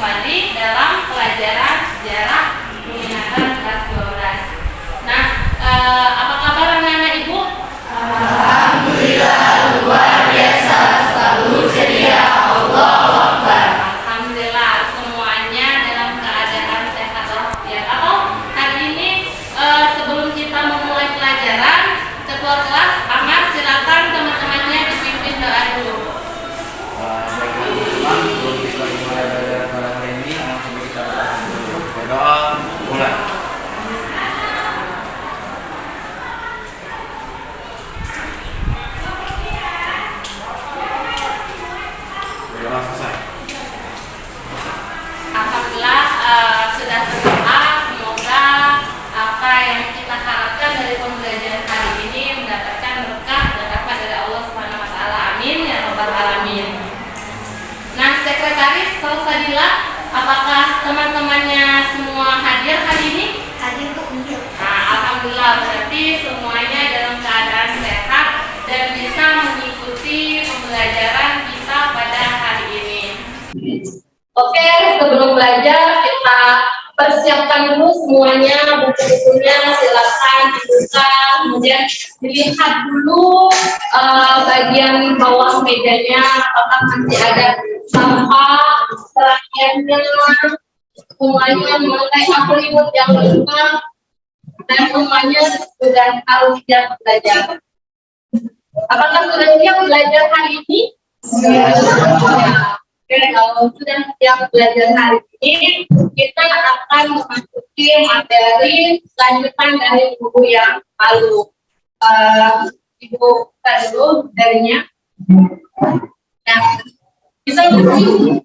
kembali dalam pelajaran sejarah peminatan kelas 12. Nah, apa kabar anak-anak Ibu? Alhamdulillah luar biasa, selalu ceria. Allahu Akbar. Alhamdulillah semuanya dalam keadaan sehat walafiat. Atau hari ini sebelum kita memulai pelajaran, ketua kelas Amar silakan teman-temannya dipimpin doa dulu. Baik teman-teman, sebelum kita mulai belajar pada hari ini, langsung kita berdoa mulai. Berdoa selesai. Alhamdulillah sudah berdoa, semoga apa yang kita harapkan dari pembelajaran hari ini mendapatkan berkah dan rahmat dari Allah Subhanahu wa taala. Amin ya rabbal alamin. Nah, sekretaris Salsadila, apakah teman-temannya semua hadir hari ini? Hadir untuk Nah, alhamdulillah berarti semuanya dalam keadaan sehat dan bisa mengikuti pembelajaran kita pada hari ini. Oke, sebelum belajar kita persiapkan dulu semuanya, buku-bukunya silakan dibuka, kemudian dilihat dulu bagian bawah mejanya apakah masih ada sampah, terakhirnya semuanya mengenai atribut yang lengkap dan semuanya sudah harus siap belajar. Apakah sudah siap belajar hari ini? Oke, kalau sudah siap belajar hari ini, kita akan memasuki materi lanjutan dari buku yang lalu. Ibu buka dulu materinya. Nah, kita masih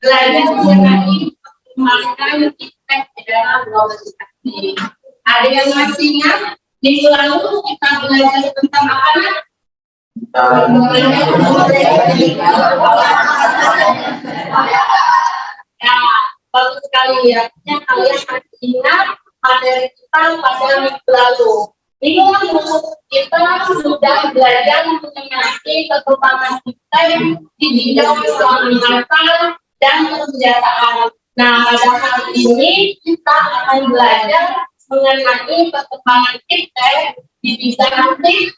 belajar mengenai perkembangan iptek di dalam globalisasi. Ada yang masih ingat? Minggu lalu kita belajar tentang apa? Ya, bagus sekali ya. Kalian masih ingat materi kita pada minggu lalu. Minggu lalu kita sudah belajar mengenai perkembangan kita di bidang persenjataan dan persenjataan. Nah, pada hari ini kita akan belajar mengenai perkembangan kita di bidang musik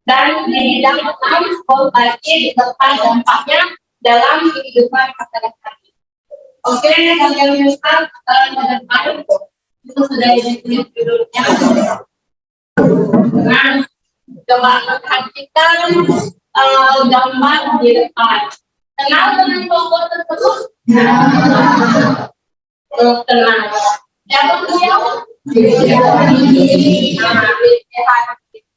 dan di bidang transportasi serta dampaknya dalam kehidupan masyarakat. Oke, kalian lihat ke depan itu sudah ditulis judulnya. Nah, coba perhatikan gambar di depan. Kenal dengan tokoh tersebut? Kenal. Siapa beliau?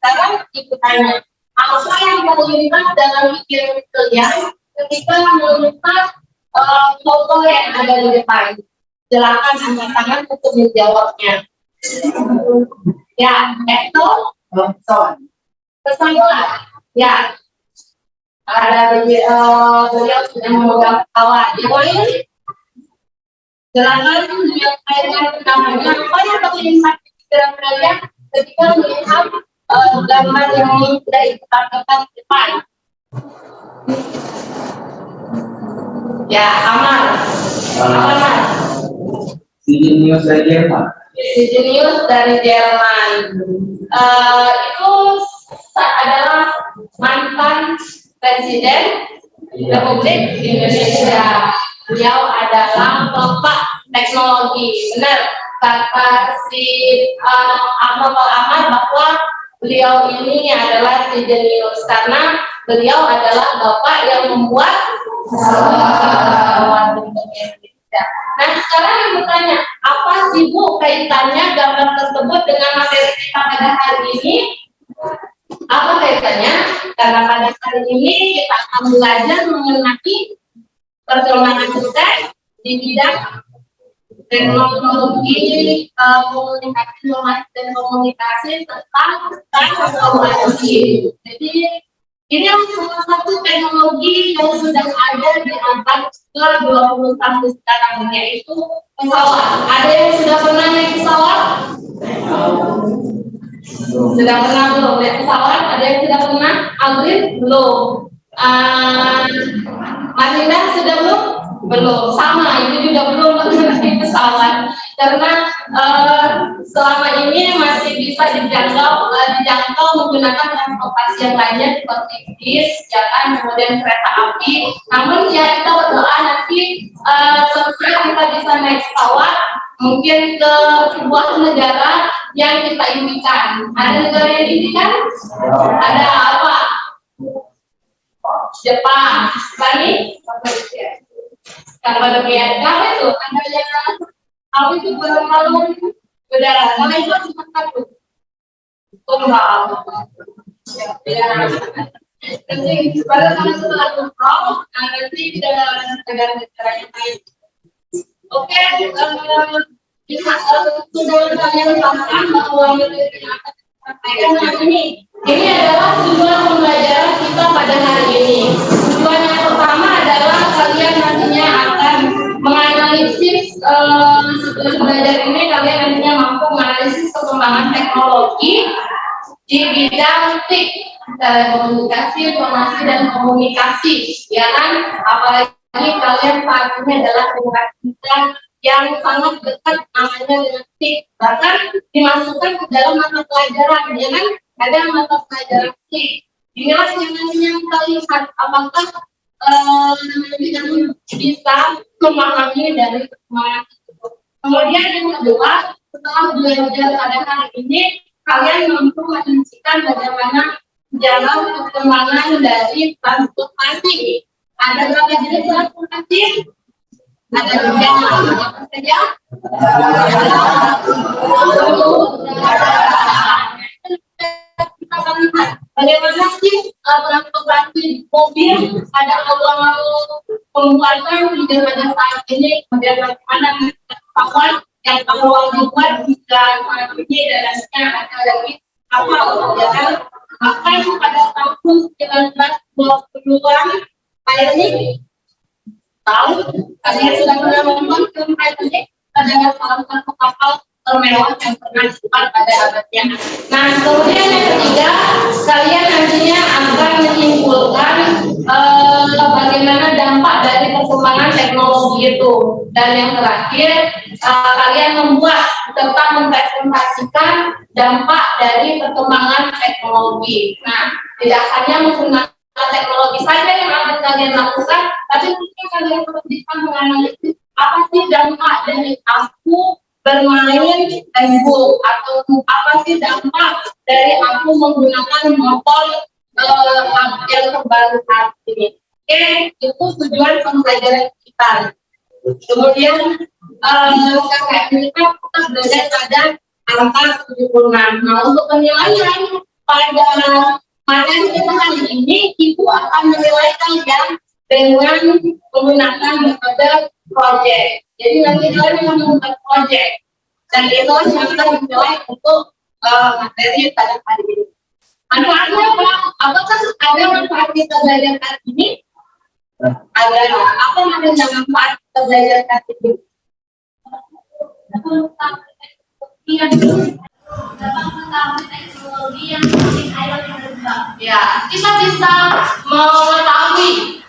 Sekarang ikutannya. Apa yang terlintas dalam pikiran kalian ketika melihat foto yang ada di depan? Silakan angkat tangan untuk menjawabnya. Ya, itu pesawat. Ya, ada beliau sudah memegang pesawat. Ya, boleh? Silakan menyampaikan namanya. Apa yang terlintas di pikiran kalian ketika melihat gambar yang sudah ditampilkan di depan? Ya, Amar. Amar. Sijinius dari Jerman. Sijinius dari Jerman. Itu adalah mantan presiden Republik Indonesia. Beliau adalah bapak teknologi. Benar kata si Ahmad Amar bahwa beliau ini adalah Sijinius karena beliau adalah bapak yang membuat pesawat Indonesia. Nah, sekarang yang bertanya, apa sih Bu kaitannya gambar tersebut dengan materi kita pada hari ini? Apa kaitannya? Karena pada hari ini kita akan belajar mengenai perkembangan kita di bidang teknologi, komunikasi, informasi dan komunikasi tentang transportasi. Jadi ini salah satu teknologi yang sudah ada di abad ke-21 sekarang, yaitu pesawat. Ada yang sudah pernah naik pesawat? Sudah pernah belum naik pesawat? Ada yang sudah pernah? Aldrin belum. Mas Indah sudah belum? Belum, sama itu juga belum mengenai pesawat karena selama ini masih bisa dijangkau menggunakan transportasi yang lainnya seperti bis, jalan, kemudian kereta api. Namun ya kita berdoa nanti setelah kita bisa naik pesawat mungkin ke sebuah negara yang kita impikan. Ada negara yang diimpikan? Ada apa? Jepang, Bali, Kapadokia, apa itu? Ada yang apa itu balon udara? Nama itu cuma satu. Tumbal. Ya. Nanti pada saat setelah tumbal, nanti kita negara-negara yang lain. Oke, bisa sudah kalian paham bahwa ini adalah tujuan pembelajaran kita pada hari ini. Tujuan yang pertama adalah kalian nantinya akan menganalisis sebelum belajar ini kalian nantinya mampu menganalisis perkembangan teknologi di bidang TIK, telekomunikasi, informasi dan komunikasi, ya kan? Apalagi kalian saat ini adalah generasi yang sangat dekat namanya dengan TIK, bahkan dimasukkan ke dalam mata pelajaran, ya kan? Ada mata pelajaran TIK. Inilah yang nantinya kita lihat apakah yang bisa memahami dari perkembangan tersebut. Kemudian yang kedua, setelah belajar pada hari ini, kalian mampu menentukan bagaimana jalan perkembangan dari transportasi. Ada berapa jenis transportasi? Ada tiga, apa saja? Kita akan lihat bagaimana sih transportasi mobil pada awal pembuatan hingga pada saat ini, kemudian bagaimana kapal yang awal dibuat hingga saat ini dan nantinya ada lagi kapal kemudian bahkan pada tahun 1920-an Titanic. Tahu kalian sudah pernah nonton film Titanic? Adalah salah satu kapal termewah yang pernah dibuat pada abadnya. Nah, kemudian yang ketiga, kalian nantinya akan menyimpulkan bagaimana dampak dari perkembangan teknologi itu. Dan yang terakhir, kalian membuat serta mempresentasikan dampak dari perkembangan teknologi. Nah, tidak hanya menggunakan teknologi saja yang akan kalian lakukan, tapi mungkin kalian perlu bisa menganalisis apa sih dampak dari aku bermain Facebook atau apa sih dampak dari aku menggunakan motor yang terbaru saat ini. Oke, itu tujuan pembelajaran kita. Kemudian kita belajar pada angka 76. Nah, untuk penilaian pada materi kita hari ini, Ibu akan menilai kalian dengan menggunakan metode project. Jadi nanti kalian membuat project dan itu yang akan menilai untuk materi pada hari ini. Manfaatnya apa? Apakah ada manfaat kita belajar hari ini? Ada. Apa namanya manfaat kita belajar hari ini? Dapat mengetahui teknologi yang semakin ayo berkembang. Ya, kita bisa mengetahui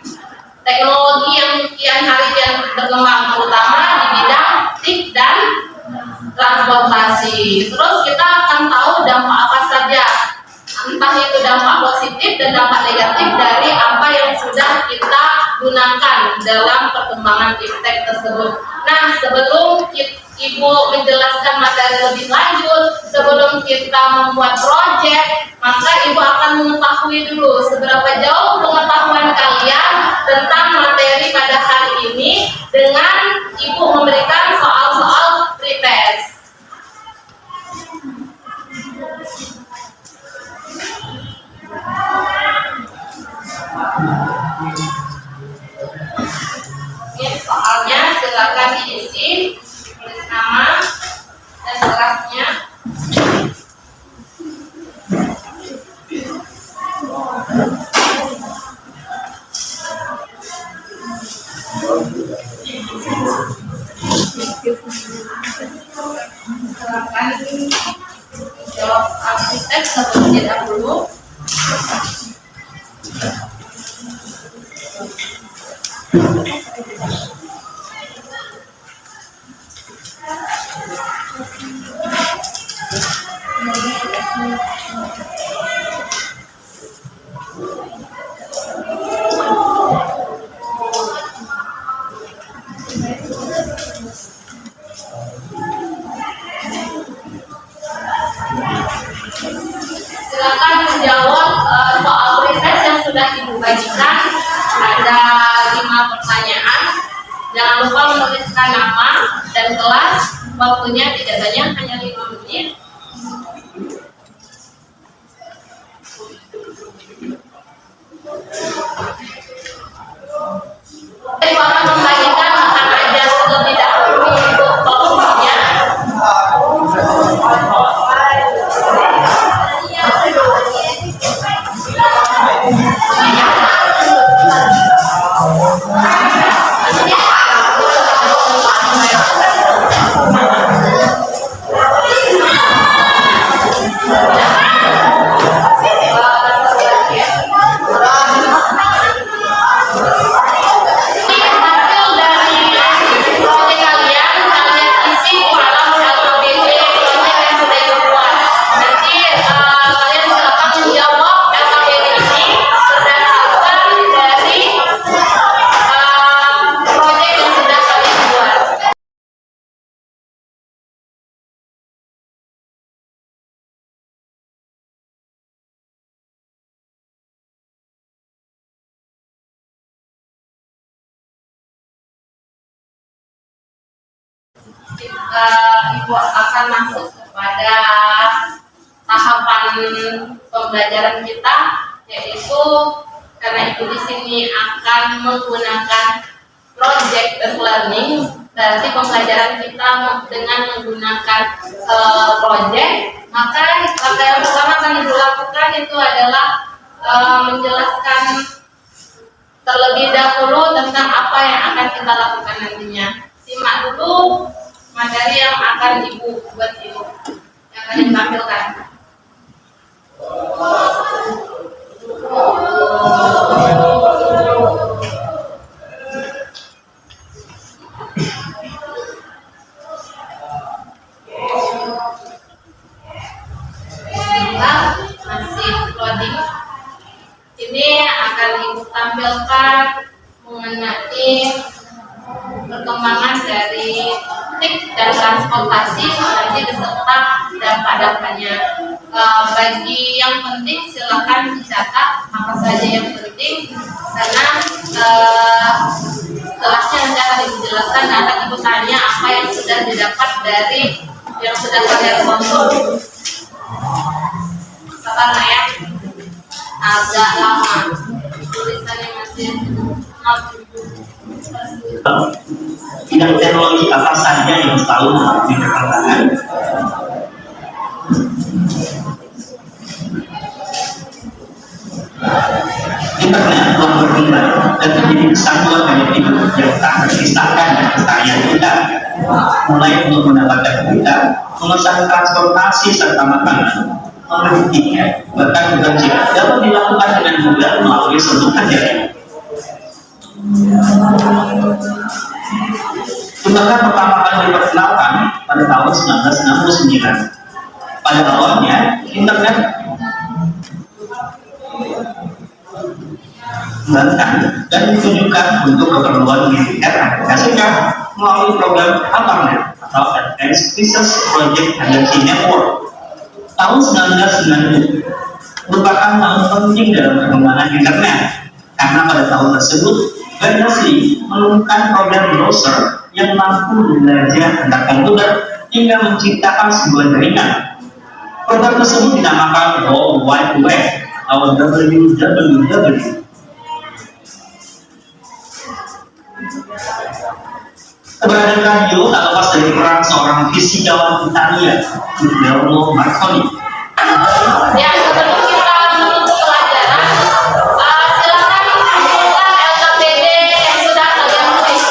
teknologi yang kian hari yang berkembang, terutama di bidang TIK dan transportasi. Terus kita akan tahu dampak apa saja, entah itu dampak positif dan dampak negatif dari apa yang sudah kita gunakan dalam perkembangan iptek tersebut. Nah, sebelum Ibu menjelaskan materi lebih lanjut, sebelum kita membuat proyek, maka Ibu akan mengetahui dulu seberapa jauh pengetahuan kalian tentang materi pada hari ini dengan Ibu memberikan soal-soal pretest. Ini soalnya silakan diisi, tulis nama dan kelasnya. Silakan jawab arsitek terlebih dahulu. Silakan menjawab soal pretes yang sudah Ibu bagikan. Ada 5 pertanyaan. Jangan lupa menuliskan nama dan kelas. Waktunya tidak banyak, hanya 5 menit. Saya akan membagikan akan ada terlebih dahulu untuk topiknya. Ibu akan masuk kepada tahapan pembelajaran kita, yaitu karena Ibu di sini akan menggunakan project based learning. Berarti pembelajaran kita dengan menggunakan project, maka langkah yang pertama akan Ibu lakukan itu adalah menjelaskan terlebih dahulu tentang apa yang akan kita lakukan nantinya. Simak dulu materi yang akan Ibu buat Ibu, yang akan ditampilkan. Bismillah, masih loading. Ini akan Ibu tampilkan mengenai perkembangan dari TIK dan transportasi nanti beserta dampak-dampaknya. Bagi yang penting silakan dicatat apa saja yang penting, karena setelahnya nanti akan dijelaskan dan akan Ibu tanya apa yang sudah didapat dari yang sudah kalian tonton. Sabar ya, agak lama tulisannya masih bidang teknologi apa saja yang selalu diperkatakan. Internet telah berkembang dan menjadi kesatuan banyak hidup yang tak terpisahkan dari keseharian kita, mulai untuk mendapatkan berita, memesan transportasi serta makanan, membeli tiket, bahkan bekerja dapat dilakukan dengan mudah melalui sentuhan jari. Internet pertama kali diperkenalkan pada tahun 1969. Pada awalnya, internet dikembangkan dan ditunjukkan untuk keperluan militer Amerika Serikat melalui program ARPANET atau Advanced Research Project Agency Network. Tahun 1990 merupakan tahun penting dalam perkembangan internet, karena pada tahun tersebut Berners-Lee menemukan program browser yang mampu belajar tentang komputer hingga menciptakan sebuah jaringan. Program tersebut dinamakan World Wide Web atau WWW. Keberadaan radio tak lepas dari peran seorang fisikawan Italia, Guglielmo Marconi. Ya, sebelum kita menutup pelajaran, silakan kumpulkan LKPD yang sudah kalian tulis.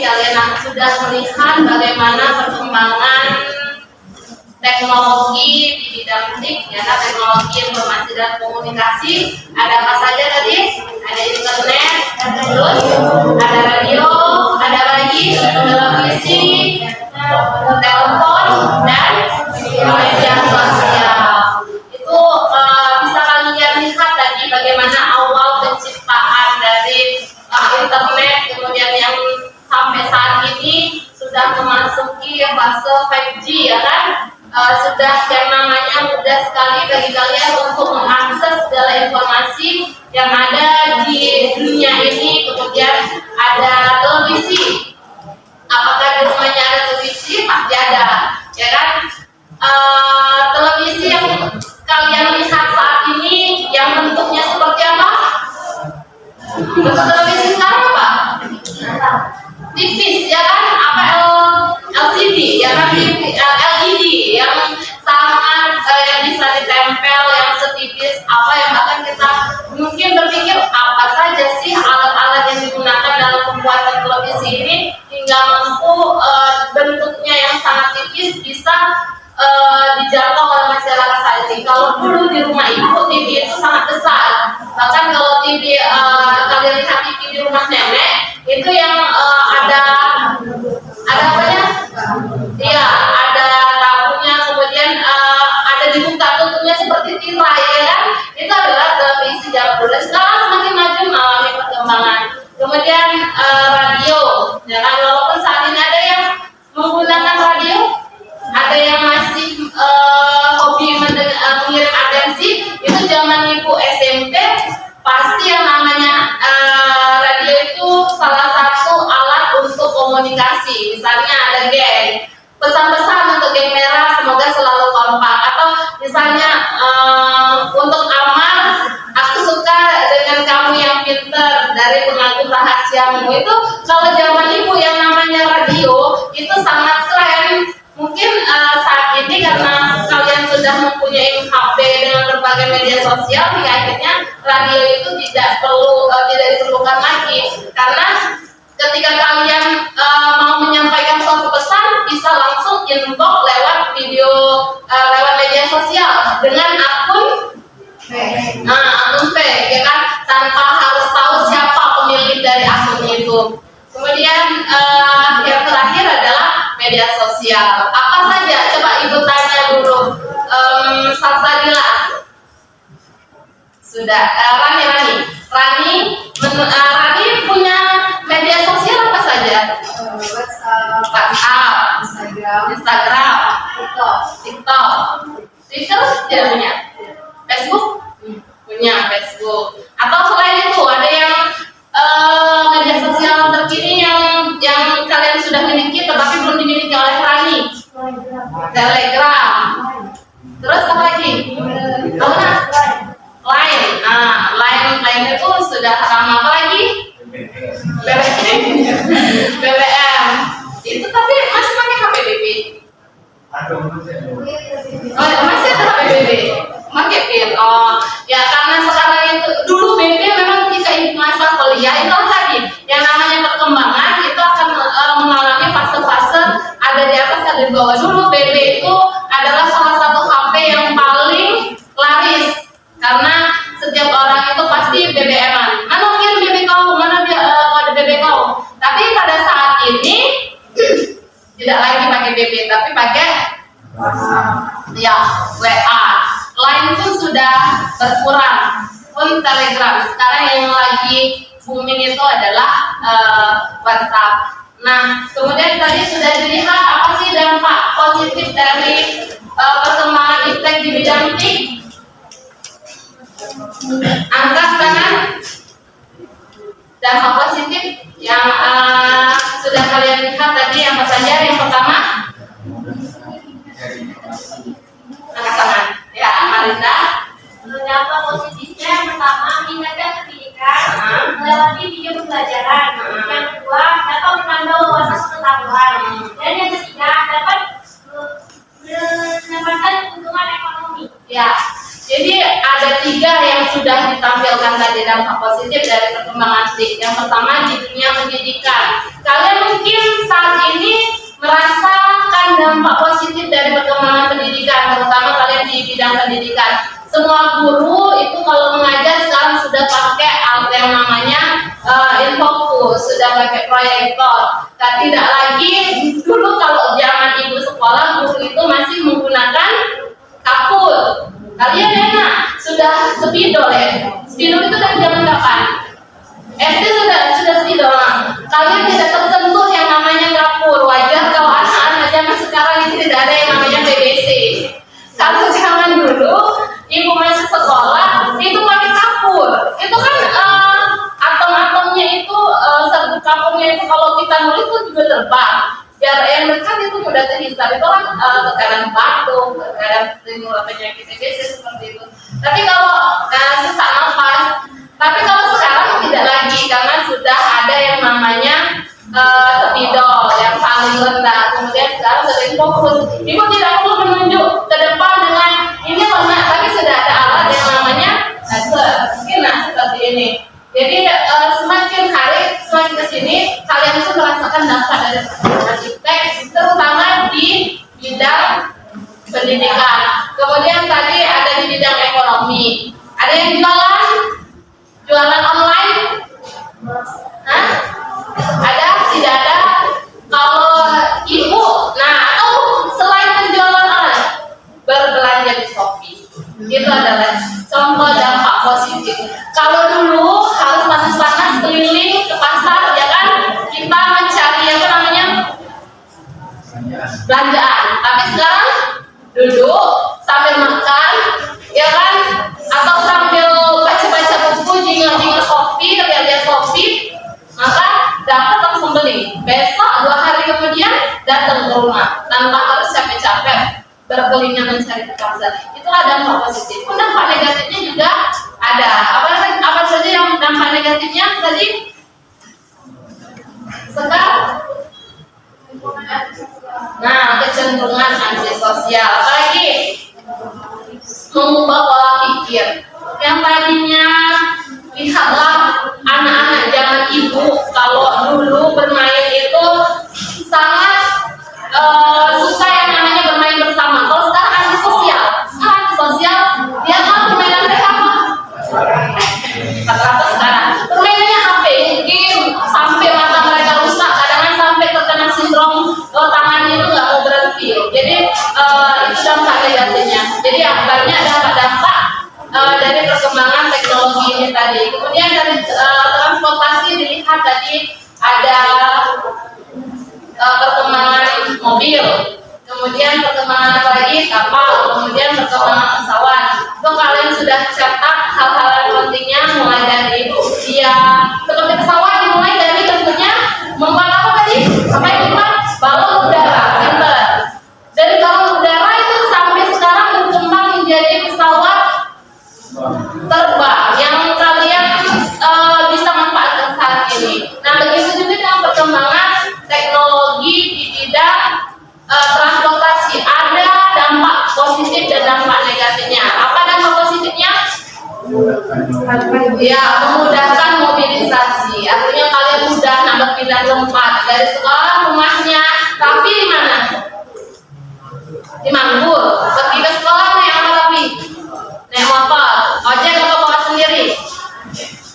kalian sudah melihat bagaimana perkembangan teknologi di bidang TIK, ya kan, teknologi informasi dan komunikasi. Ada apa saja tadi? Ada internet, terus ada radio, ada lagi televisi, telepon, dan media sosial. Itu bisa kalian lihat tadi bagaimana awal penciptaan dari internet, kemudian yang sampai saat ini sudah memasuki fase 5G, ya kan? Sudah yang namanya mudah sekali bagi kalian untuk mengakses segala informasi yang ada di dunia ini. Kemudian ada televisi. Apakah di rumahnya ada televisi? Pasti ada, ya kan? Televisi yang kalian lihat saat ini yang bentuknya seperti apa? Bentuk televisi sekarang apa? Tipis, ya kan? Apa LCD, ya kan? LED yang sangat yang bisa ditempel, yang setipis apa yang akan kita mungkin berpikir apa saja sih alat-alat yang digunakan dalam pembuatan televisi ini hingga mampu bentuknya yang sangat tipis bisa dijangkau oleh masyarakat saat ini. Kalau dulu di rumah ibu TV itu sangat besar, bahkan kalau TV kalian lihat TV di rumah nenek itu yang ada apa ya? Iya, ada lampunya, kemudian ada dibuka tutupnya seperti tirai, ya kan? Itu adalah televisi zaman dulu. Sekarang semakin maju mengalami perkembangan. Kemudian radio, ya kan? Walaupun saat ini ada yang menggunakan radio, ada yang masih hobi mengirim atensi. Itu zaman ibu SMP pasti yang namanya radio itu salah satu alat untuk komunikasi. Misalnya ada geng, pesan-pesan untuk geng merah semoga selalu kompak, atau misalnya untuk Amar, aku suka dengan kamu yang pinter dari pengagum rahasiamu. Itu kalau zaman ibu yang namanya radio itu sangat keren. Mungkin saat ini karena kalian sudah mempunyai HP dengan berbagai media sosial, hingga akhirnya radio itu tidak diperlukan lagi, karena ketika kalian mau menyampaikan suatu pesan bisa langsung inbox lewat video, lewat media sosial dengan akun fake, ya kan, tanpa harus tahu siapa pemilik dari akun itu. Kemudian yang terakhir adalah media sosial. Apa saja? Coba ibu tanya dulu. Salsabila sudah. Rani punya media sosial apa saja? WhatsApp, Instagram, TikTok. Twitter tidak punya. Facebook punya Facebook. Atau selain itu ada yang media sosial terkini yang kalian sudah miliki tetapi belum dimiliki oleh Rani? Telegram. Terus apa lagi? Line itu sudah lama. Apa lagi? BBM. Itu tapi masih pakai HP BB. Masih ada HP BB. Pakai pin. Ya karena sekarang itu dulu BB memang ketika masa kuliah itu tadi yang namanya perkembangan itu akan mengalami fase-fase, ada di atas ada di bawah. Dulu BB itu adalah salah satu HP yang paling laris karena setiap orang itu pasti BBM-an. Mana kirim BB kau, mana kode BB kau. Tapi pada saat ini tidak lagi pakai BB tapi pakai ya WA. Line pun sudah berkurang, pun Telegram. Sekarang yang lagi booming itu adalah WhatsApp. Nah, kemudian tadi sudah dilihat apa sih dampak positif dari perkembangan iptek di bidang TIK? Angkat tangan. Dampak positif yang sudah kalian lihat tadi apa saja? Yang pertama, angkat tangan. Ya, Marinda. Dampak positifnya yang pertama meningkatkan pendidikan melewati video pembelajaran. Yang kedua dapat menambah wawasan pengetahuan. Dan yang ketiga dapat mendapatkan keuntungan ekonomi. Ya, jadi ada 3 yang sudah ditampilkan tadi dampak positif dari perkembangan TIK. Yang pertama di dunia pendidikan. Kalian mungkin saat ini merasakan dampak positif dari perkembangan pendidikan, terutama kalian di bidang pendidikan. Semua guru itu kalau mengajar sekarang sudah pakai alat yang namanya infocus, sudah pakai proyektor. Dan tidak lagi dulu kalau zaman ibu sekolah guru itu masih menggunakan kapur. Kalian enak sudah spidol ya. Spidol itu dari zaman kapan? SD sudah spidol. Kalian tidak tersentuh yang namanya kapur. Wajar kalau anak-anak zaman sekarang ini tidak ada yang namanya BBC. Kalau zaman dulu ibu masih sekolah itu pakai kapur. Itu kan atom-atomnya itu serbuk kapurnya itu kalau kita nulis itu juga terbang. Jarak yang dekat itu mudah terhisap. Itu kan tekanan batuk, tekanan timbul penyakit TBC seperti itu. Tapi kalau sesak nafas, tapi kalau sekarang tidak lagi karena sudah ada yang namanya spidol yang paling rendah. Kemudian sekarang sudah fokus. Ibu tidak perlu menunjuk ke depan dengan ini lengan, tapi sudah ada alat yang namanya laser. Mungkin seperti ini. Jadi semakin hari semakin kesini kalian itu merasakan dampak dari perkembangan iptek, terutama di bidang pendidikan. Kemudian tadi ada di bidang ekonomi. Ada yang jualan online? Hah? Ada? Tidak ada? Kalau ibu, atau selain penjualan online, berbelanja di Shopee. Itu adalah contoh dampak positif. Kalau dulu harus panas-panas keliling ke pasar, ya kan? Kita mencari apa namanya? Belanjaan. Tapi sekarang duduk sambil makan, ya kan? Atau sambil baca-baca buku, jingle-jingle Shopee, lihat-lihat Shopee, maka dapat langsung beli. Besok 2 hari kemudian datang ke rumah tanpa harus capek-capek berkelingnya mencari ke pasar. Itulah dampak positif. Pun dampak negatifnya juga ada. Apa saja yang dampak negatifnya tadi? Sekarang kecenderungan antisosial. Apalagi mengubah pola pikir. Yang tadinya lihatlah anak-anak zaman ibu kalau dulu bermain itu sangat suka yang namanya bermain bersama. Kalau sekarang antisosial, dia kan permainan mereka apa? Rata-rata sekarang permainannya HP, game, sampai mata mereka rusak, kadang-kadang sampai terkena sindrom tangannya itu nggak mau berhenti. Jadi itu dampak negatifnya. Jadi banyak dampak-dampak dari perkembangan teknologi ini tadi. Kemudian dari transportasi dilihat tadi ada perkembangan mobil, kemudian perkembangan apa lagi? Kapal, kemudian perkembangan pesawat. Itu kalian sudah catat hal-hal yang pentingnya mulai dari usia. Seperti pesawat dimulai dari bentuknya membuat apa tadi? Apa yang dibuat? Balon udara. Pinter. Dari balon udara itu sampai sekarang berkembang menjadi pesawat terbang yang kalian bisa manfaatkan saat ini. Nah, begitu juga dengan perkembangan teknologi di bidang transportasi. Ada dampak positif dan dampak negatifnya. Apa dampak positifnya? Ya, memudahkan mobilisasi. Artinya kalian mudah pindah tempat dari sekolah rumahnya, tapi di mana? Di Manggur. Pergi ke sekolah naik apa tapi? Naik motor. Ojek atau bawa sendiri?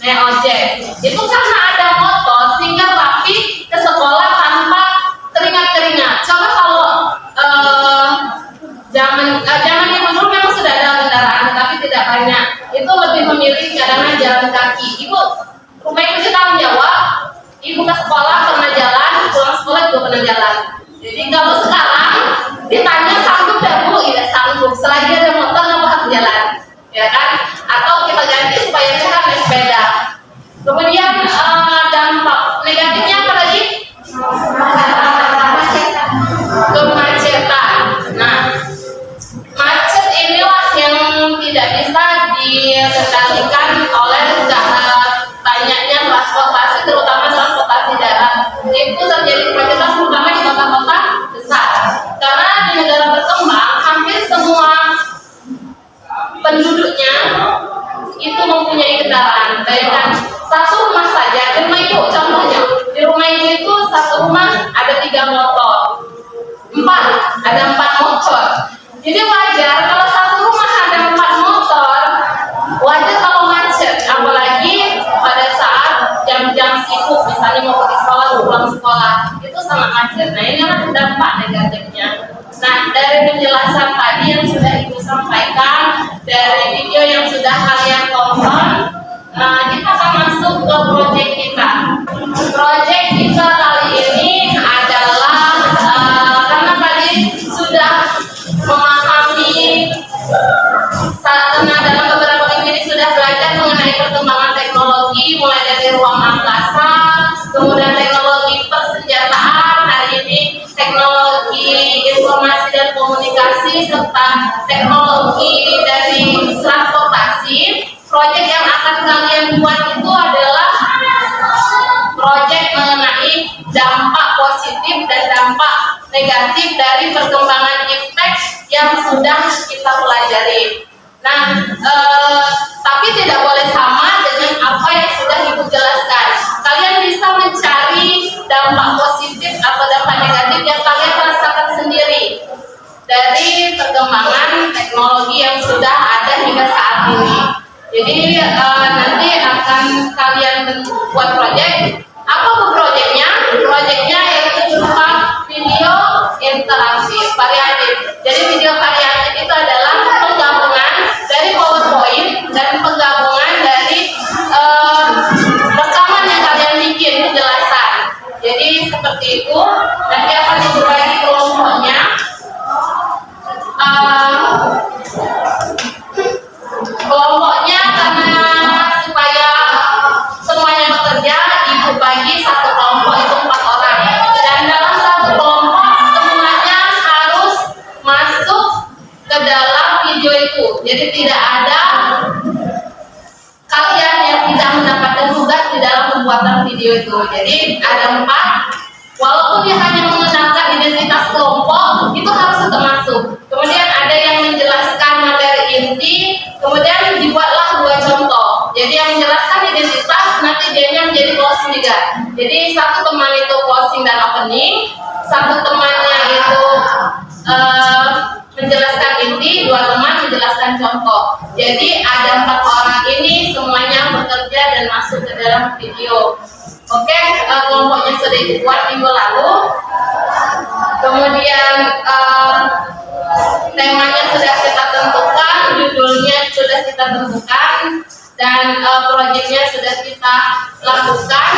Naik ojek. Itu karena ada motor sehingga rapi ke sekolah tanpa keringat-keringat. Coba kalau zaman ibu dulu memang sudah ada kendaraan, tapi tidak banyak. Itu lebih memilih kadang-kadang jalan kaki. Ibu, rumah ibu sih tanggung jawab. Ibu ke sekolah pernah jalan, pulang sekolah juga pernah jalan. Jadi kalau sekarang ditanya sanggup tidak bu? Ya sanggup. Selagi ada motor nggak harus jalan, ya kan? Atau kita ganti supaya sehat naik sepeda. Kemudian dampak negatifnya apa lagi? Kemacetan. Nah, macet inilah yang tidak bisa dikendalikan oleh banyaknya transportasi, terutama transportasi darat. Itu terjadi kemacetan terutama di kota-kota besar. Karena di negara berkembang hampir semua motor. 4, ada 4 motor. Jadi wajar kalau satu rumah ada 4 motor, wajar kalau macet, apalagi pada saat jam-jam sibuk, misalnya mau pergi sekolah, pulang sekolah, itu sangat macet. Nah, ini adalah dampak negatifnya. Nah, dari penjelasan tadi yang sudah Ibu sampaikan, dari video yang sudah kalian tonton, kita akan masuk ke proyek kita. Proyek kita kali ini adalah karena tadi sudah memahami, karena dalam beberapa minggu ini sudah belajar mengenai perkembangan teknologi, mulai dari ruang angkasa, kemudian teknologi persenjataan, hari ini teknologi informasi dan komunikasi, serta teknologi dari transportasi. Proyek yang akan kalian buat itu adalah proyek mengenai dampak positif dan dampak negatif dari perkembangan iptek yang sudah kita pelajari. Nah, tapi tidak boleh sama dengan apa yang sudah Ibu jelaskan. Kalian bisa mencari dampak positif atau dampak negatif yang kalian rasakan sendiri dari perkembangan teknologi yang sudah ada hingga saat ini. Jadi nanti akan kalian buat proyek. Apa bu proyeknya? Proyeknya yaitu berupa video interaktif variatif. Jadi video variatif itu adalah penggabungan dari PowerPoint dan penggabungan dari rekaman yang kalian bikin penjelasan. Jadi seperti itu. Nanti akan dibagi kelompoknya. Kelompoknya karena supaya semuanya bekerja, Ibu bagi satu kelompok itu 4 orang, dan dalam satu kelompok semuanya harus masuk ke dalam video itu. Jadi tidak ada kalian yang tidak mendapatkan tugas di dalam pembuatan video itu. Jadi ada 4, walaupun dia hanya mengenalkan identitas kelompok, itu harus tetap masuk. Kemudian ada yang menjelaskan materi inti, kemudian dibuatlah 2 contoh. Jadi yang menjelaskan identitas, nanti dianya menjadi closing juga. Jadi satu teman itu closing dan opening, satu temannya itu menjelaskan inti, 2 teman menjelaskan contoh. Jadi ada 4 orang ini semuanya bekerja dan masuk ke dalam video. Oke, kelompoknya sudah dibuat minggu lalu. Kemudian temanya sudah kita tentukan, judulnya sudah kita tentukan, dan proyeknya sudah kita lakukan.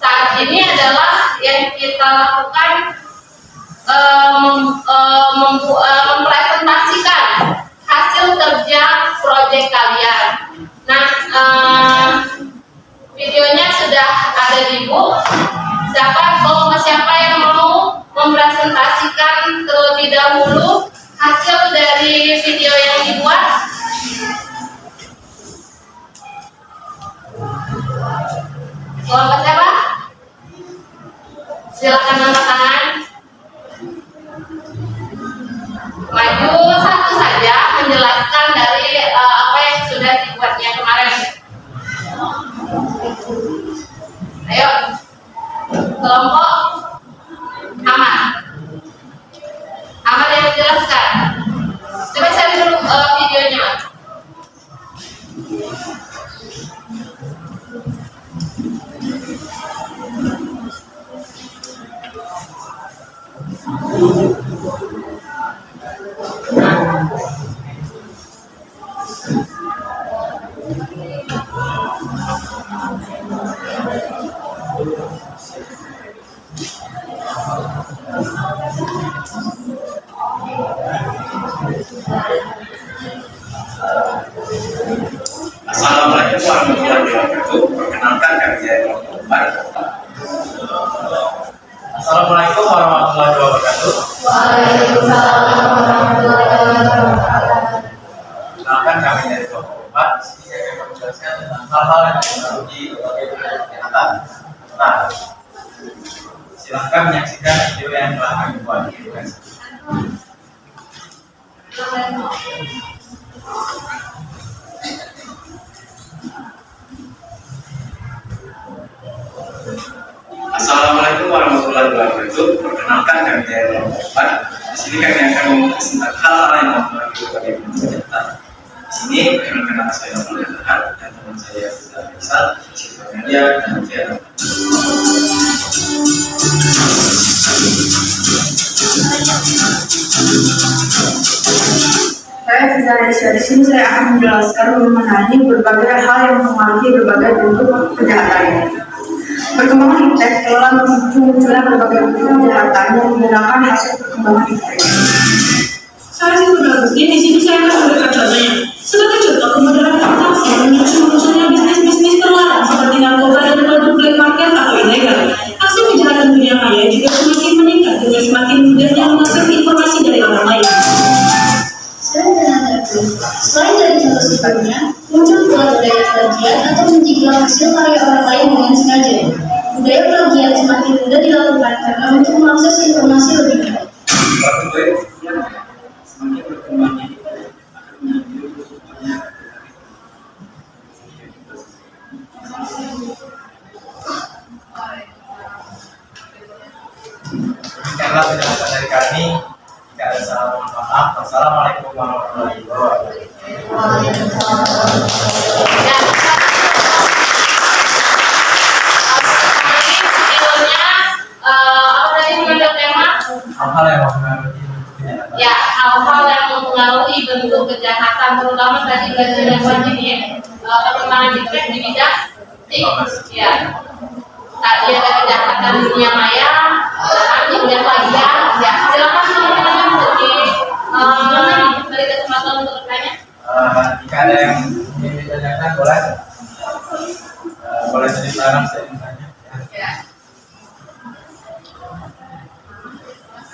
Saat ini adalah yang kita lakukan mempresentasikan hasil kerja proyek kalian. Nah, videonya sudah ada di Ibu. Siapa yang mau mempresentasikan terlebih dahulu hasil dari video yang dibuat? Kelompok siapa? Silakan angkat tangan. Maju satu saja menjelaskan dari apa yang sudah dibuatnya kemarin. Ayo, kelompok Ahmad. Ahmad yang menjelaskan. Coba cari dulu videonya. Assalamualaikum warahmatullahi wabarakatuh. Perkenalkan kami saya Umar. Assalamualaikum warahmatullahi wabarakatuh. Waalaikumsalam warahmatullahi wabarakatuh. Perkenalkan kami dari kelompok 4. Di sini saya akan menjelaskan tentang hal-hal yang teknologi kesehatan. Nah, silahkan menyaksikan video yang telah kami buat. Terima kasih. Assalamualaikum warahmatullahi wabarakatuh. perkenalkan kami yang depan. Di sini kami akan membahas tentang hal-hal yang mempengaruhi berbagai bentuk kegiatan. Di sini perkenalkan saya Muhammad dan teman saya Faisal, Siswa Media dan Fiat. Saya Fiza Aisyah. Di sini saya akan menjelaskan mengenai berbagai hal yang mempengaruhi berbagai bentuk kejahatan. Perkembangan iptek telah munculnya berbagai bentuk kejahatan yang menggunakan hasil perkembangan iptek. Saya Siti Agustin, di sini saya akan memberikan contohnya. Sebagai contoh, kemudahan transaksi munculnya bisnis-bisnis terlarang seperti narkoba dan produk black market atau ilegal. Aksi kejahatan dunia maya juga semakin meningkat dengan semakin mudahnya mengakses informasi dari orang lain. Selain dari contoh sebelumnya, muncul pula budaya plagiat atau menjigal hasil karya orang lain dengan sengaja. Budaya plagiat semakin mudah dilakukan karena untuk mengakses informasi lebih baik. Semakin berkembangnya demikianlah penjelasan dari kami. Jika ada salah, mohon maaf. Wassalamualaikum warahmatullahi wabarakatuh. Hal-hal yang mempengaruhi Ya, hal-hal yang mempengaruhi bentuk kejahatan, terutama tadi belajar yang wajib ya, perkembangan iptek di bidang ya. Tadi ada kejahatan dunia maya, anjing dan plagiat. Ya, silakan teman-teman beri kesempatan untuk bertanya. Jika ada yang ingin ditanyakan, boleh jadi sekarang saya ingin tanya. Ya.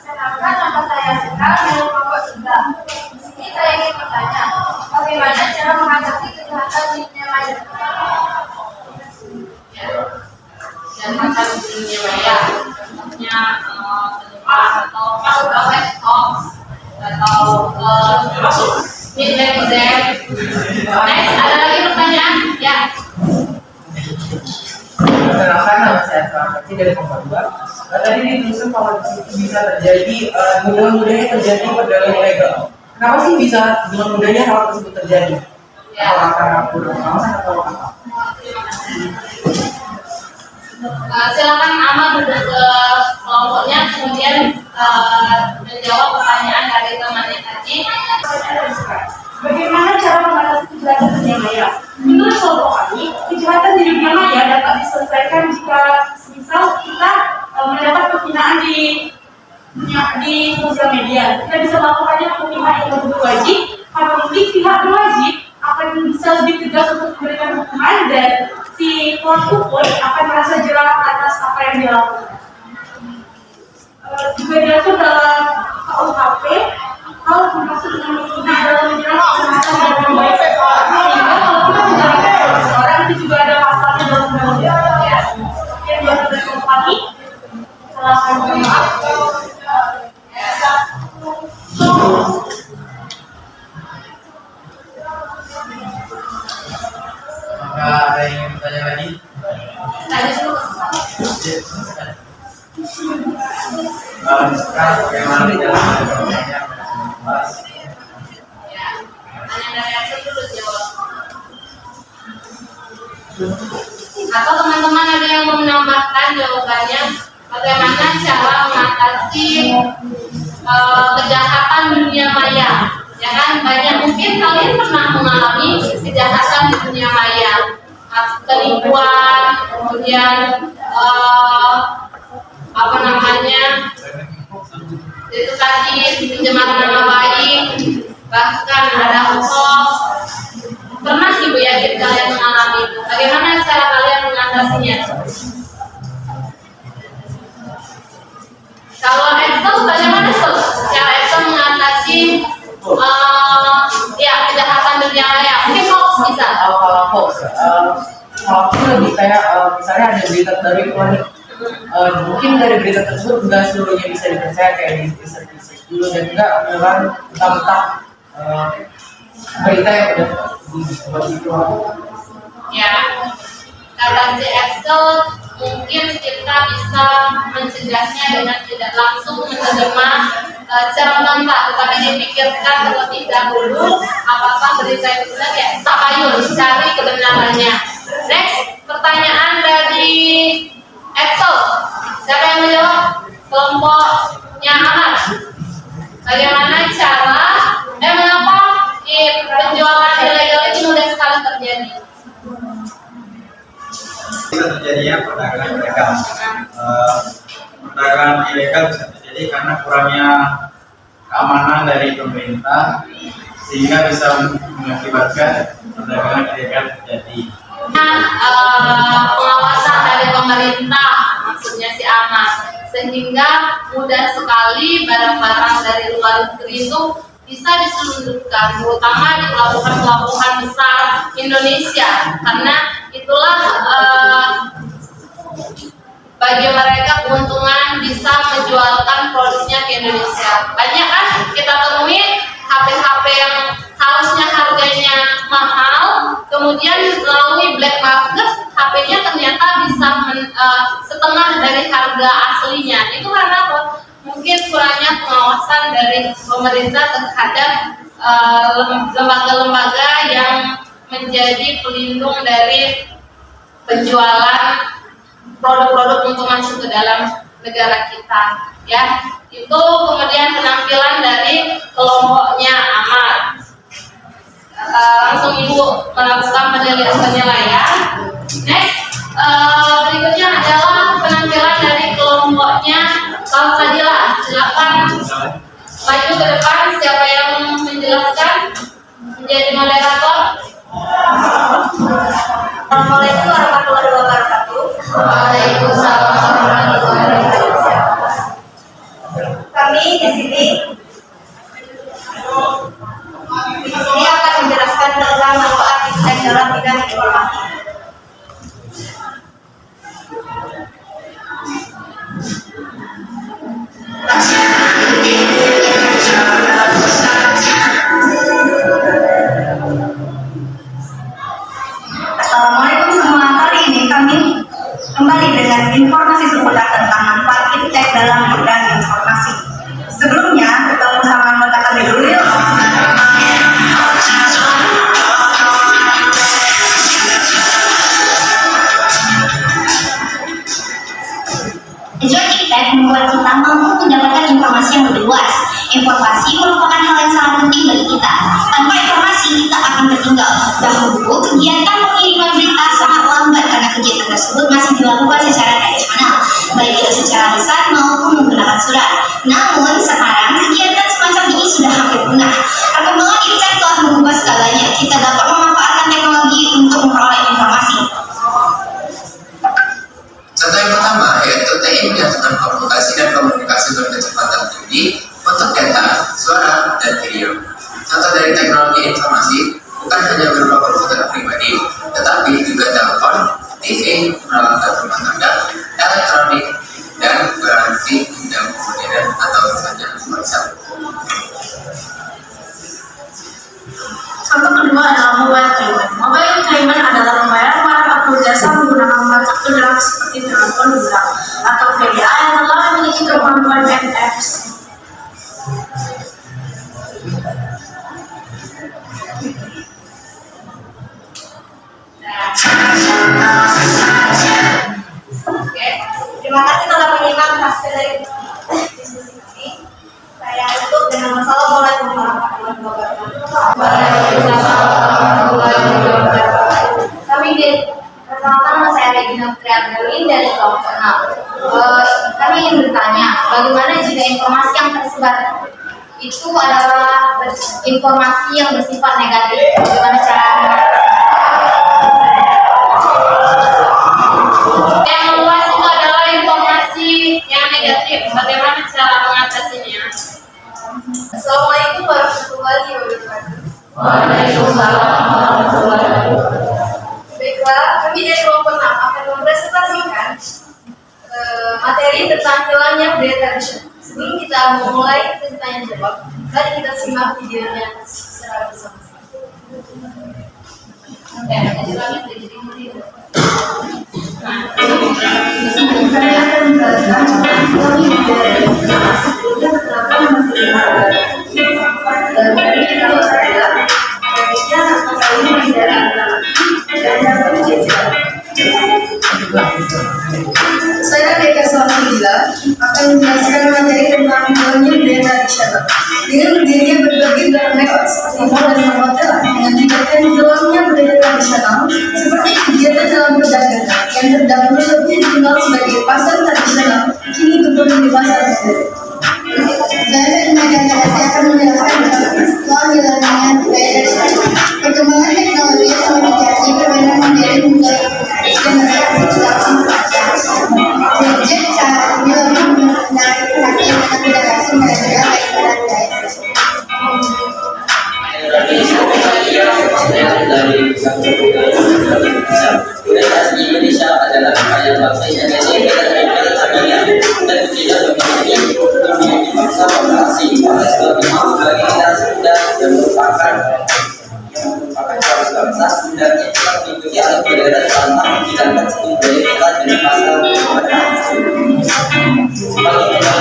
Kenalkan, nama saya Sekar dari kelompok 3. Di sini saya ingin bertanya, bagaimana cara mengatasi kejahatan di dunia maya? Kejahatan di dunia maya, contohnya atau webhox atau netizen. Next, ada lagi pertanyaan? Ya. Perkenalkan, nama saya Farhati dari kelompok 2. Tadi dituliskan kalau bisa terjadi dengan mudahnya terjadi perdagangan ilegal. Kenapa sih bisa dengan mudahnya hal tersebut terjadi? Ya. Apakah karena kurang pengawasan atau apa? Silakan Ahmad duduk ke kelompoknya, kemudian menjawab pertanyaan dari temannya tadi. Bagaimana cara mengatasi kejahatan dunia maya? Menurut kelompok kami, kejahatan di dunia maya dapat diselesaikan jika misal kita mendapat pembinaan di sosial media. Kita bisa melakukannya untuk pihak yang berwajib, apabila pihak berwajib akan bisa lebih tegas untuk memberikan hukuman dan si pelaku pun akan merasa jerah atas apa yang dilakukan. Juga diatur dalam KUHP hal termasuk dengan menghina dalam menyerang kejahatan dan membaik seseorang, sehingga kalau kita menjadikan seseorang itu juga ada pasalnya dalam undang-undang. Ya, yang diatur dari kompani. Silakan maaf. Apakah ada yang ingin bertanya lagi? Tadi dulu. Sekarang bagaimana menjelaskan pertanyaan? Ya. Pertanyaan dari Axel dulu jawab. Atau teman-teman ada yang mau menambahkan jawabannya? Bagaimana cara mengatasi kejahatan dunia maya? Ya kan, banyak mungkin kalian pernah mengalami kejahatan di dunia maya, penipuan, kemudian apa namanya, itu tadi pencemaran nama baik, bahkan ada hoax. Pernah ibu yakin kalian mengalami itu? Bagaimana cara kalian mengatasinya? Kalau Excel, bagaimana cara Excel mengatasi ya kejahatan dunia maya? Mungkin hoax bisa. Kalau hoax, hoax itu lebih kayak misalnya ada berita dari iklan, mungkin dari berita tersebut nggak seluruhnya bisa dipercaya, kayak di research dulu dan nggak menelan mentah-mentah berita yang udah dibuat itu. Ya. kata si Excel mungkin kita bisa mencegahnya dengan tidak langsung menerima secara mentah, tetapi dipikirkan terlebih dahulu apakah berita itu benar ya. Tabayun, cari kebenarannya. Next, pertanyaan dari Excel. Siapa yang menjawab? Kelompoknya Ahmad. Bagaimana cara mengapa penjualan ilegal itu mudah sekali terjadi? Bisa terjadinya perdagangan ilegal. Perdagangan ilegal bisa terjadi karena kurangnya keamanan dari pemerintah sehingga bisa mengakibatkan perdagangan ilegal terjadi. Pengawasan dari pemerintah, maksudnya si Ahmad, sehingga mudah sekali barang-barang dari luar negeri itu bisa diselundupkan, terutama di pelabuhan-pelabuhan besar Indonesia, karena itulah bagi mereka keuntungan bisa menjualkan produknya ke Indonesia. Banyak kan kita temui HP-HP yang harusnya harganya mahal, kemudian melalui black market HP-nya ternyata bisa setengah dari harga aslinya. Itu karena apa? Mungkin kurangnya pengawasan dari pemerintah terhadap lembaga-lembaga yang menjadi pelindung dari penjualan produk-produk untuk masuk ke dalam negara kita, ya. Itu kemudian penampilan dari kelompoknya Ahmad. Langsung Ibu melakukan penilaian. Next, berikutnya adalah penampilan dari kelompoknya Fadila. Silakan maju ke depan. Siapa yang menjelaskan menjadi moderator? Assalamualaikum warahmatullahi wabarakatuh. Waalaikumsalam warahmatullahi wabarakatuh. Kami di sini akan menjelaskan tentang manfaat insight dalam bidang informasi. Assalamualaikum semua. Kali ini kami kembali dengan informasi seputar tentang manfaat insight dalam bidang informasi. Sebelumnya, ketemu sama anggota kami dulu yuk. Tujuan insight membuat kita mampu mendapatkan informasi yang lebih luas. Informasi merupakan hal yang sangat penting bagi kita. Tanpa informasi, kita akan tertinggal. Dahulu, kegiatan pengiriman berita sangat lambat karena kegiatan tersebut masih dilakukan secara tradisional, baik itu secara lisan maupun menggunakan surat. Namun, sekarang kegiatan semacam ini sudah hampir punah. Perkembangan internet telah mengubah segalanya. Kita dapat memanfaatkan teknologi untuk memperoleh informasi. Contoh yang pertama yaitu TI menyatukan komunikasi dan komunikasi berkecepatan tinggi untuk data, suara, dan video. Contoh dari teknologi informasi bukan hanya berupa komputer pribadi, tetapi juga telepon, TV, peralatan rumah tangga, elektronik, dan berarti bidang modern atau misalnya semacam. Contoh kedua adalah mobile payment. Mobile payment adalah membayar barang atau jasa menggunakan kartu gerak seperti telepon genggam atau PDA yang telah memiliki kemampuan NFC. Oke, terima kasih telah menyimak hasil dari diskusi kami. Saya tutup dengan wassalamualaikum warahmatullahi wabarakatuh. Kami perkenalkan nama saya Regina Triagalin dari kelompok 6. Kami ingin bertanya, bagaimana jika informasi yang tersebar itu adalah informasi yang bersifat negatif? Bagaimana cara yang meluas itu adalah informasi yang negatif? Bagaimana cara mengatasinya? Assalamualaikum warahmatullahi wabarakatuh. Waalaikumsalam warahmatullahi wabarakatuh. Baiklah, kami dari kelompok 6 akan mempresentasikan materi tentang hilangnya budaya tradisional. Sebelum kita memulai sesi tanya jawab, mari kita simak videonya secara bersama-sama. Oke, jadi Kami akan menjelaskan kami dari kenapa masih dari kalau saya Indonesia kali ini dari dan dapat dijajar. Saya Deka Salsabila akan menjelaskan materi tentang nilai budaya tradisional. Dengan berdirinya berbagai metode seperti mall dan hotel mengakibatkan hilangnya budaya tradisional seperti kegiatan dalam perdagangan yang terdahulu lebih dikenal sebagai pasar tradisional kini berubah menjadi pasar modern. Saya akan menjelaskan soal hilangnya budaya tradisional. Perkembangan teknologi yang menjadi permainan modern mulai generasi Project saat ini lebih menarik perhatian dengan tidak asing dan juga baik budaya. Budaya Indonesia adalah kekayaan bangsa Indonesia yang kita tempel adanya dan tidak memiliki bangsa asing sebagai bagi generasi muda yang merupakan bangsa sebenarnya kita mengikuti alat budaya tanpa menghilangkan seni budaya kita dari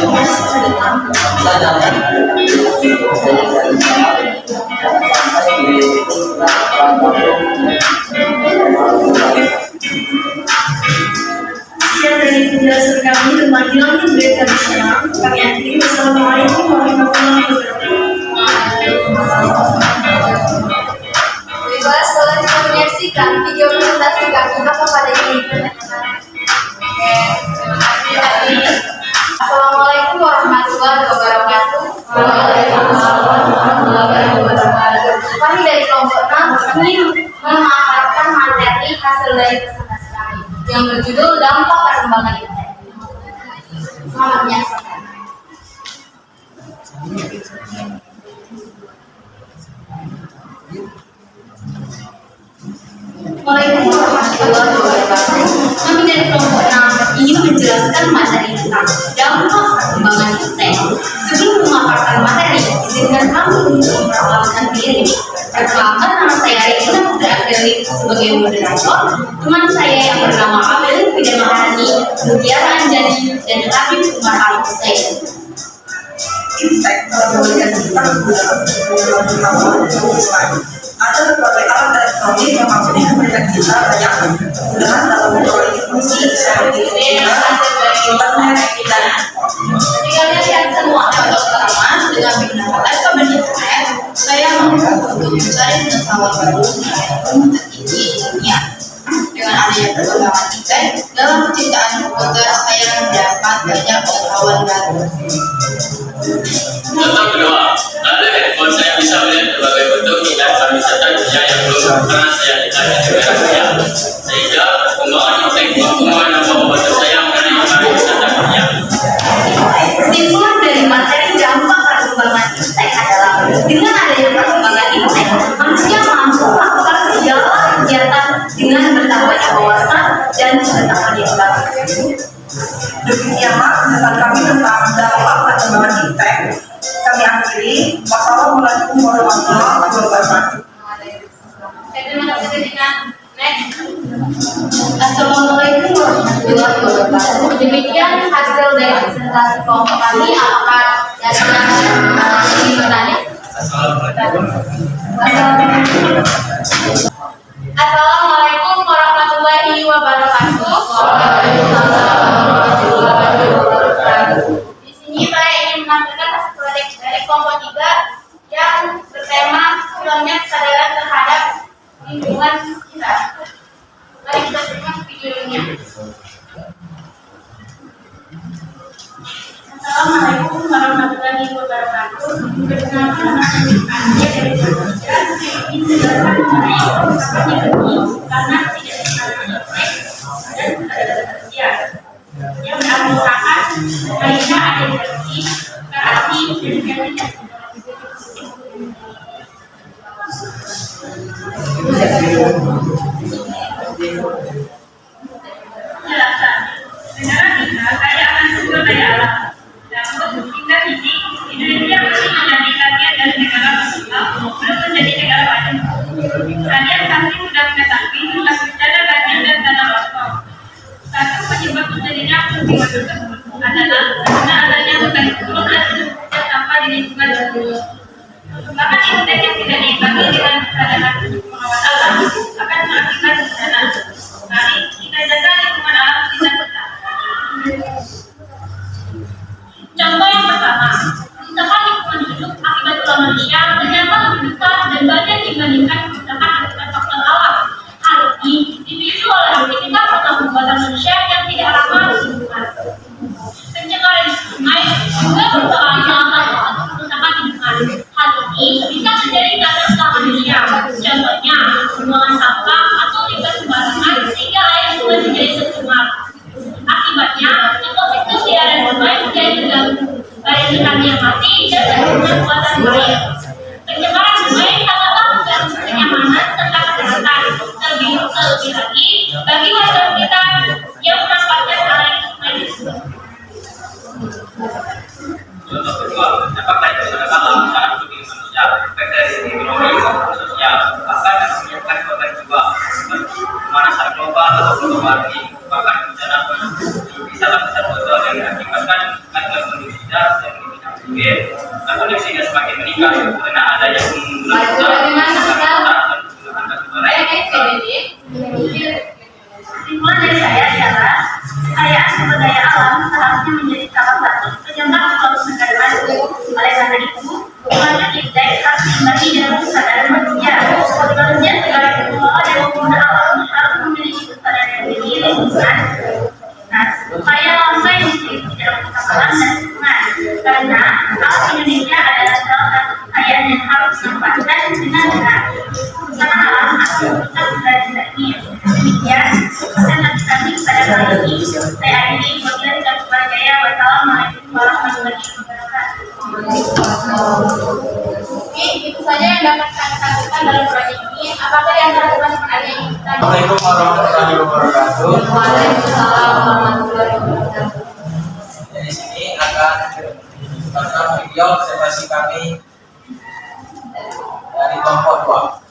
masa sebagai sadar Sekian dari penjelasan kami tentang hilangnya budaya tradisional. Kami akhiri. Wassalamualaikum warahmatullahi wabarakatuh. Bebas setelah kita menyaksikan video presentasi kami kepada internet. Assalamualaikum warahmatullahi wabarakatuh. Kami dari kelompok 6 ingin memaparkan materi hasil dari presentasi kami yang berjudul dampak perkembangan internet. Selamat menyaksikan. Waalaikumsalam warahmatullahi wabarakatuh. Kami dari kelompok 6 ingin menjelaskan materi tentang dampak perkembangan internet. Sebelum memaparkan materi, izinkan kami untuk memperkenalkan diri. Perkenalkan, nama saya Regina Putri Adelit sebagai moderator. Teman saya yang bernama Abel Fida Maharani, Mutiara Anjani, dan Habib Umar Al-Husain. Ada berbagai alat elektronik yang mampu memberikan kita banyak kemudahan dalam memperoleh informasi seperti internet dan Jika kalian semua dapat pengalaman dengan menggunakan kabel internet, saya mampu untuk mencari pengetahuan baru mengenai terkini di dunia. Dengan adanya perkembangan internet dalam penciptaan komputer, saya mendapat banyak pengetahuan baru. Contoh kedua, ada handphone saya bisa melihat berbagai bentuk hingga pariwisata dunia yang belum pernah saya lihat di negara saya. Sehingga perkembangan perkembangan yang membantu saya mengenai pariwisata dunia. Kesimpulan dari materi dampak perkembangan internet adalah dengan adanya perkembangan internet, manusia mampu melakukan segala kegiatan dengan bertambahnya wawasan dan pengetahuan yang baru. demikianlah penjelasan kami tentang dampak perkembangan internet. Kami akhiri. Wassalamualaikum warahmatullahi wabarakatuh. Terima kasih dengan Assalamualaikum warahmatullahi wabarakatuh. Demikian hasil dari presentasi kelompok kami. Apakah dari yang bertanya? Assalamualaikum warahmatullahi wabarakatuh. Di sini saya ingin menampilkan hasil proyek dari kelompok 3 yang bertema hilangnya kesadaran terhadap lingkungan sekitar. Mari kita simak videonya. Assalamualaikum warahmatullahi wabarakatuh. Perkenalkan nama saya dari Indonesia. Ini menjelaskan mengenai seperti ini karena tidak dikenal dan kerja yang mengakibatkan lainnya ada energi, berarti dan tidak. Jelaskan. Secara kita, saya akan sumber daya alam. Namun, hingga kini, Indonesia masih menjadi bagian dari negara berkembang, belum menjadi negara maju. Kalian pasti sudah mengetahui tentang bencana banjir dan tanah longsor. Satu penyebab karena adanya hutan itu turun ada sampah di lingkungan tersebut. Bahkan indeks yang tidak diimbangi dengan kesadaran pengawas alam akan mengakibatkan bencana. Mari kita jaga lingkungan alam sekitar kita. Contoh yang pertama, kerusakan lingkungan hidup akibat ulah manusia ternyata lebih besar dan banyak dibandingkan kerusakan akibat faktor alam. Hal ini dipicu oleh aktivitas atau perbuatan manusia yang tidak ramah lingkungan. Pencemaran sungai juga merupakan salah satu kerusakan lingkungan. Hal ini bisa terjadi karena ulah manusia. Contohnya, pembuangan sampah atau limbah sembarangan sehingga air sungai menjadi tercemar. Akibatnya, ekosistem di area sungai menjadi terganggu. Baik ikan yang mati dan terkena buatan air. Pencemaran sungai sangatlah mengganggu kenyamanan serta kesehatan. Terlebih lagi bagi warga sekitar yang menempatkan area sungai tersebut. Contoh kedua, apakah itu adalah alam cara bagi manusia, baik dari segi ekonomi maupun sosial, bahkan menyebabkan korban jiwa, pemanasan global atau global warming, bahkan bencana bisa lakukan botol yang mengakibatkan kandungan poluida dan minyak atau emisinya semakin meningkat karena adanya penggunaan Kesimpulan dari saya adalah kekayaan sumber daya alam seharusnya menjadi salah satu penyebab suatu negara maju. Oleh karena itu, pengajuan indeks harus diimbangi dengan kesadaran manusia. Seharusnya segala pengelola dan pengguna alam harus memiliki kesadaran diri lingkungan supaya bangsa Indonesia tidak merusak alam dan lingkungan. Karena alam Indonesia adalah salah satu kekayaan yang harus dimanfaatkan dengan benar. Karena alam akan merusak tradisi. Demikian, presentasi pada kali ini. Saya akhiri, wabillahi taufiq wal hidayah. Wassalamualaikum warahmatullahi wabarakatuh. Oke, itu saja yang dapat kami sampaikan dalam proyek ini. Apakah yang teman-teman ada yang ingin tanya? Assalamualaikum warahmatullahi wabarakatuh. Waalaikumsalam warahmatullahi wabarakatuh. Di sini akan ditunjukkan video presentasi kami dari kelompok 2.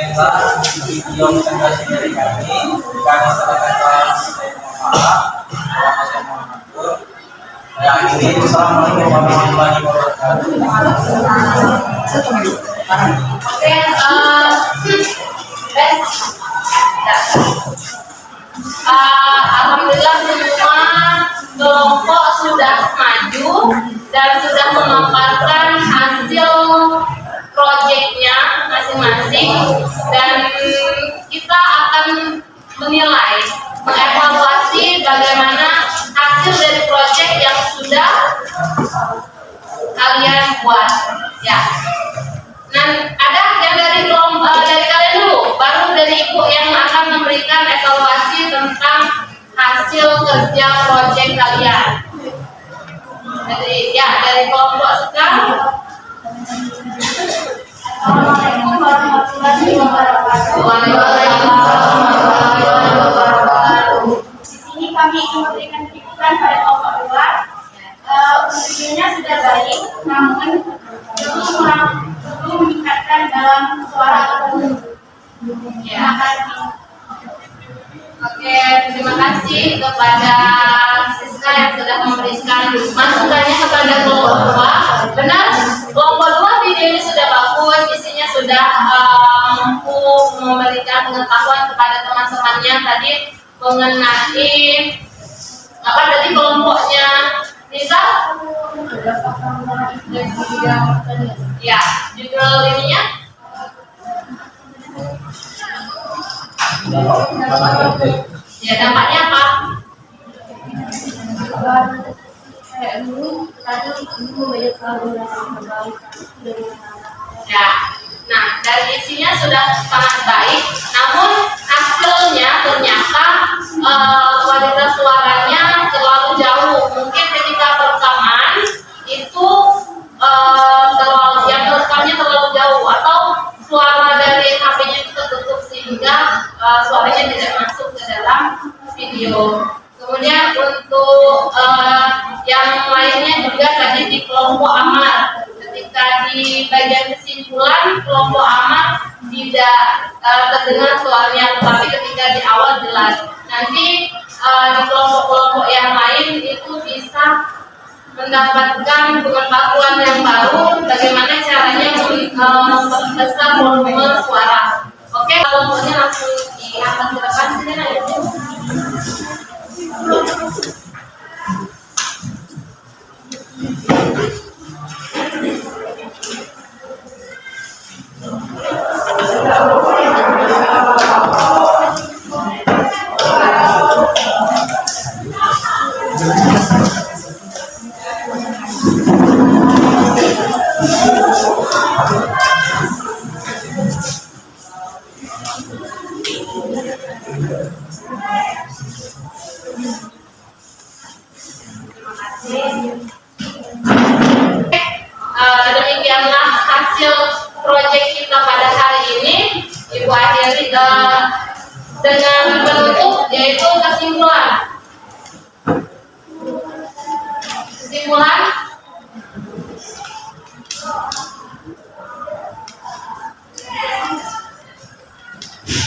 Demikianlah video presentasi dari kami serahkan kelas saya akhiri. Assalamualaikum warahmatullahi wabarakatuh. Alhamdulillah semua kelompok sudah maju dan sudah memaparkan hasil proyeknya masing-masing, dan kita akan menilai, mengevaluasi bagaimana hasil dari proyek yang sudah kalian buat, ya. Dan ada yang dari kalian dulu, baru dari ibu yang akan memberikan evaluasi tentang hasil kerja proyek kalian. Dari kelompok sekarang. Assalamualaikum warahmatullahi wabarakatuh. Waalaikumsalam warahmatullahi wabarakatuh. Di sini kami ingin memberikan kritikan pada kelompok 2. Videonya sudah baik, namun perlu meningkatkan dalam suara atau terima kasih. Oke, terima kasih kepada Siska yang sudah memberikan masukannya kepada kelompok 2. Benar, kelompok 2 videonya sudah bagus, isinya sudah mampu memberikan pengetahuan kepada teman-temannya tadi mengenai apa tadi kelompoknya Nisa? Ya, judul ininya? Ya, dampaknya apa? Ya, nah dari isinya sudah sangat baik, namun hasilnya ternyata kualitas suaranya terlalu jauh. Mungkin ketika rekaman itu yang rekamnya terlalu jauh, atau suara dari HP-nya itu tertutup sehingga suaranya tidak masuk ke dalam video. Kemudian untuk yang lainnya juga tadi di kelompok amal, ketika di bagian kesimpulan kelompok amal tidak terdengar suaranya, tetapi ketika di awal jelas. Nanti di kelompok-kelompok yang lain itu bisa mendapatkan pengetahuan yang baru bagaimana caranya membesar volume suara. Oke, kelompoknya langsung diangkat ke depan sini aja. Demikianlah hasil proyek kita pada hari ini. Ibu akhiri dengan penutup yaitu kesimpulan.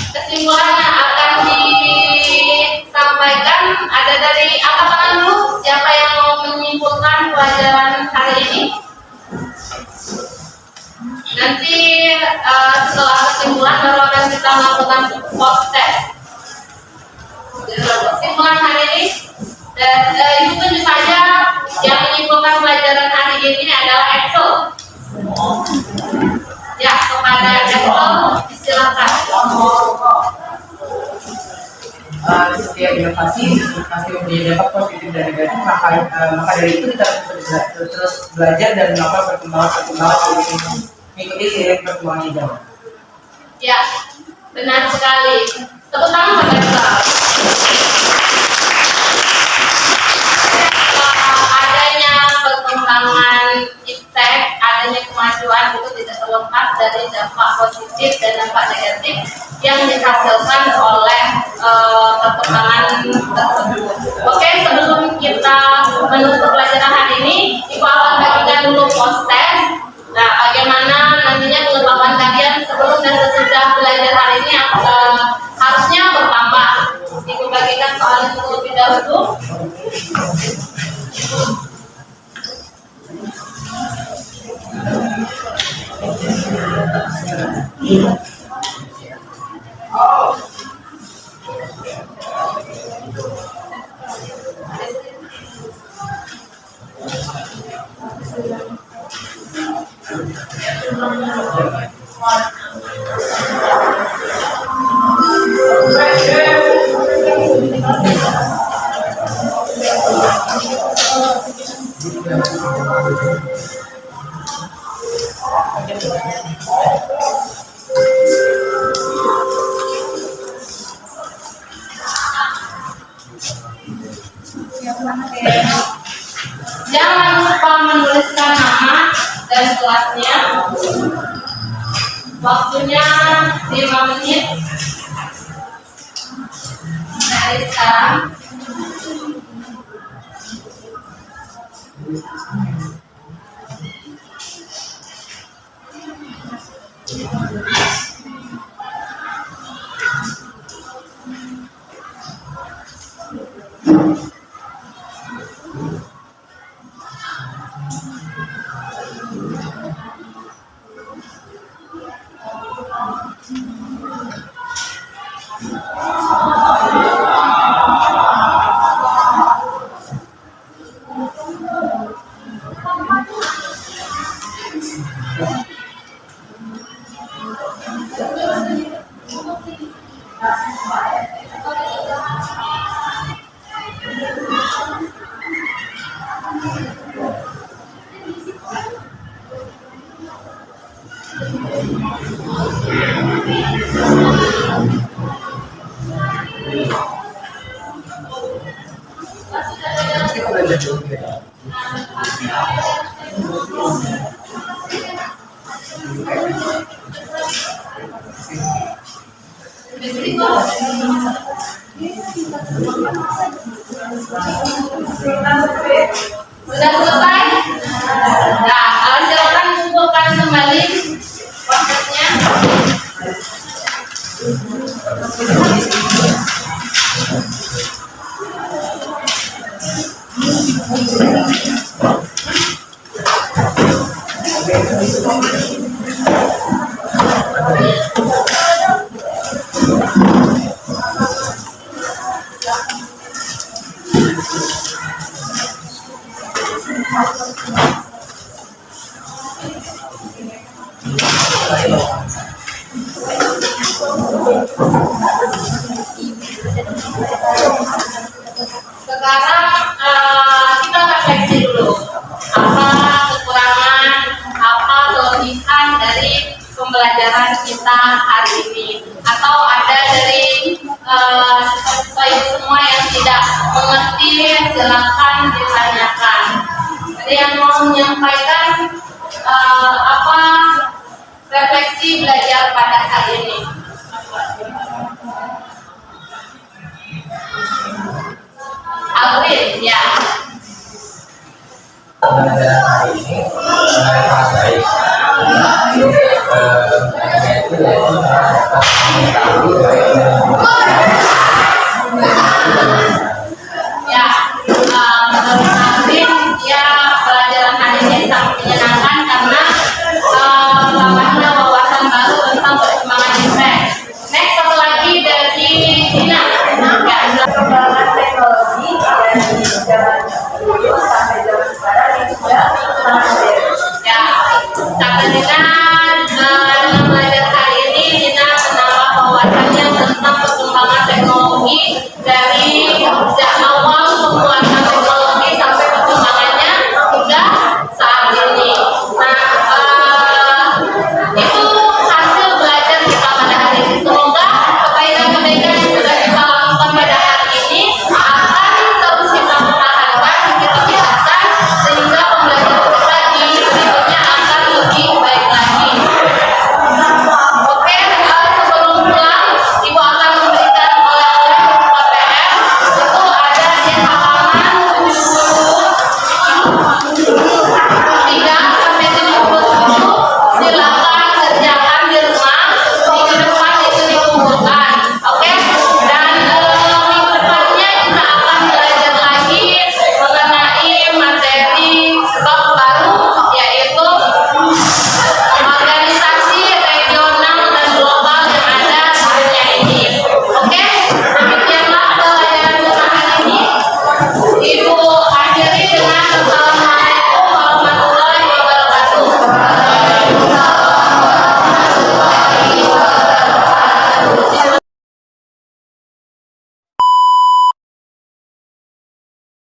Kesimpulannya akan disampaikan. Ada dari angkat tangan dulu. Siapa yang mau menyimpulkan pelajaran hari ini? Nanti setelah kesimpulan baru akan kita melakukan post test. Kesimpulan hari ini, dan Ibu tunjuk saja yang menyimpulkan pelajaran hari ini adalah Excel. Ya, kepada Excel silakan. Setiap inovasi pasti mempunyai dampak positif dan negatif, maka dari itu kita terus belajar dan melakukan perkembangan mengikuti seiring perkembangan zaman. Ya, benar sekali. Tepuk tangan pada kita. Adanya perkembangan iptek, adanya kemajuan itu tidak terlepas dari dampak positif dan dampak negatif yang dihasilkan oleh perkembangan tersebut. Oke, sebelum kita menutup pelajaran hari ini, Ibu akan bagikan dulu post test. Nah, bagaimana nantinya pengetahuan kalian sebelum dan sesudah belajar hari ini harusnya bertambah. Ibu bagikan soalnya terlebih dahulu. Jangan lupa menuliskan nama dan kelasnya. Waktunya 5 menit dari sekarang. Sudah selesai? Nah, silakan kumpulkan kembali konsepnya. Sekarang kita refleksi dulu. Apa kekurangan, apa kelebihan dari pembelajaran kita hari ini? Atau ada dari siswa semua yang tidak mengerti, silakan ditanyakan. Ada yang mau menyampaikan apa refleksi belajar pada hari ini? Alwin, ya. Pembelajaran hari ini sangat baik. Itu yaitu saya dapat mengetahui